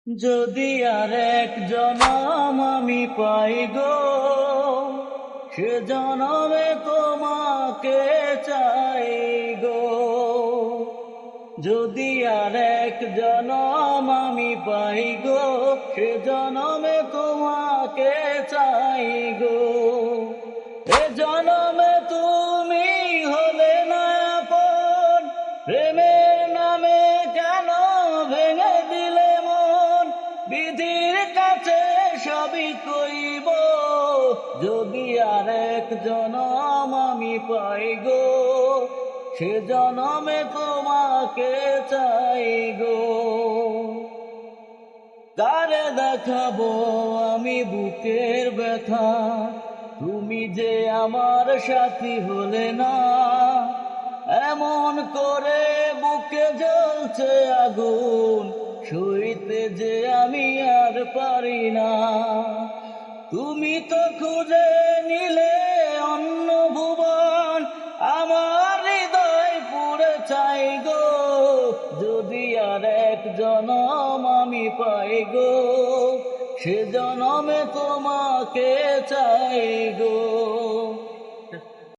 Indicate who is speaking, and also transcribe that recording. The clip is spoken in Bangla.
Speaker 1: যদি আর এক জনম আমি পাই গো, সে জনমে তোমাকে চাই গো। যদি আর এক জনম আমি পাই গো, সে জনমে তোমাকে চাই গো। এ জনমে তুমি হলে না আপন, প্রেমের নামে কেন ভেঙে দিলে মন? বিধির কাছে সবই কইব, যদি আর এক জনম আমি পাই গো, সে জনমে তোমাকে চাই গো। কারে দেখাবো আমি বুকের ব্যথা, তুমি যে আমার সাথী হলে না। এমন করে বুকে জ্বলছে আগুন, সইতে যে আমি আর পারি না। তুমি তো খুঁজে নিলে অন্য ভুবন, আমার হৃদয় পুড়ে চাই গো। যদি আর এক জনম আমি পাই গো, সে জনমে তোমাকে চাই গো।